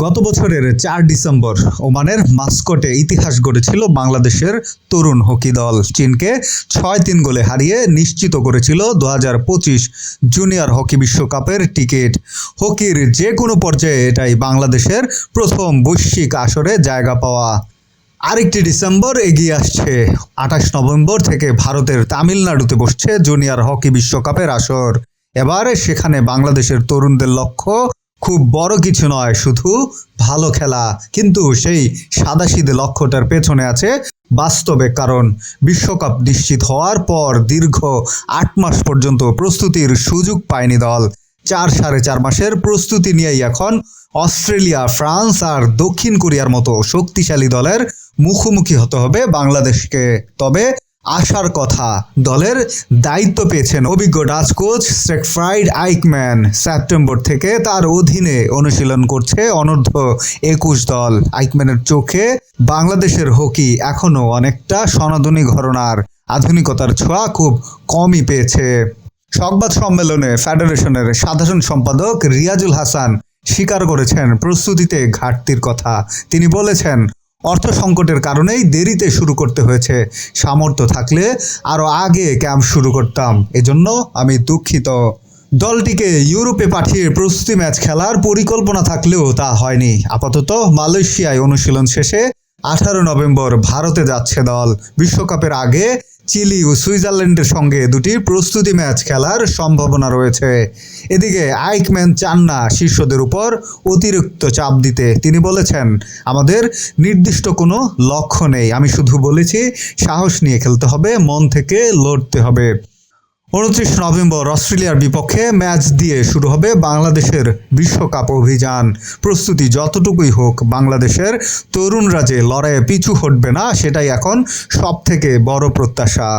গত বছরের ৪ ডিসেম্বর ওমানের মাস্কটে ইতিহাস গড়েছিল বাংলাদেশের তরুণ হকি দল। চীনকে ৬-৩ গোলে হারিয়ে নিশ্চিত করেছিল ২০২৫ জুনিয়র হকি বিশ্বকাপের টিকিট। হকির যে কোনো পর্যায়ে এটাই বাংলাদেশের প্রথম বৈশ্বিক আসরে জায়গা পাওয়া। আরেকটি ডিসেম্বর এগিয়ে আসছে। ২৮ নভেম্বর থেকে ভারতের তামিলনাড়ুতে বসছে জুনিয়র হকি বিশ্বকাপের আসর। এবার সেখানে বাংলাদেশের তরুণদের লক্ষ্য খুব বড় কিছু নয়, শুধু ভালো খেলা। কিন্তু সেই সাদাসিধে লক্ষ্যটার পেছনে আছে বাস্তবে কারণ। বিশ্বকাপ নিশ্চিত হওয়ার পর দীর্ঘ ৮ মাস পর্যন্ত প্রস্তুতির সুযোগ পায়নি দল। ৪-৪.৫ মাসের প্রস্তুতি নিয়েই এখন অস্ট্রেলিয়া, ফ্রান্স আর দক্ষিণ কোরিয়ার মতো শক্তিশালী দলের মুখোমুখি হতে হবে বাংলাদেশকে। তবে আশার কথা, দলের দায়িত্ব পেয়েছেন অভিজ্ঞ Dutch coach Stefan Aikman. September থেকে তার অধীনে অনুশীলন করছে অনূর্ধ্ব-২১ দল। আইকম্যানের চোখে বাংলাদেশের হকি এখনও অনেকটা সনাতনী ঘরানার, আধুনিকতার ছোঁয়া খুব কমই পেয়েছে। সংবাদ সম্মেলনে ফেডারেশনের সাধারণ সম্পাদক রিয়াজুল হাসান স্বীকার করেছেন প্রস্তুতিতে ঘাটতির কথা। তিনি বলেছেন, অর্থ সংকটের কারণেই দেরিতে শুরু করতে হয়েছে। সামর্থ্য থাকলে আরও আগে ক্যাম্প শুরু করতাম, এজন্য আমি দুঃখিত। দলটিকে ইউরোপে পাঠিয়ে প্রস্তুতি ম্যাচ খেলার পরিকল্পনা থাকলেও তা হয়নি। আপাতত মালয়েশিয়ায় অনুশীলন শেষে ১৮ নভেম্বর ভারতে যাচ্ছে দল। বিশ্বকাপের আগে চিলি ও সুইজারল্যান্ডের সঙ্গে দুটি প্রস্তুতি ম্যাচ খেলার সম্ভাবনা রয়েছে। এদিকে আইকম্যান চান না শিষ্যদের উপর অতিরিক্ত চাপ দিতে। তিনি বলেছেন, আমাদের নির্দিষ্ট কোনো লক্ষ্য নেই, আমি শুধু বলেছি সাহস নিয়ে খেলতে হবে, মন থেকে লড়তে হবে। ২৯ নভেম্বর অস্ট্রেলিয়ার বিপক্ষে ম্যাচ দিয়ে শুরু হবে বাংলাদেশের বিশ্বকাপ অভিযান। প্রস্তুতি যতটুকুই হোক, বাংলাদেশের তরুণরা যে লড়াইয়ে পিছু হটবে না, সেটাই এখন সবথেকে বড় প্রত্যাশা।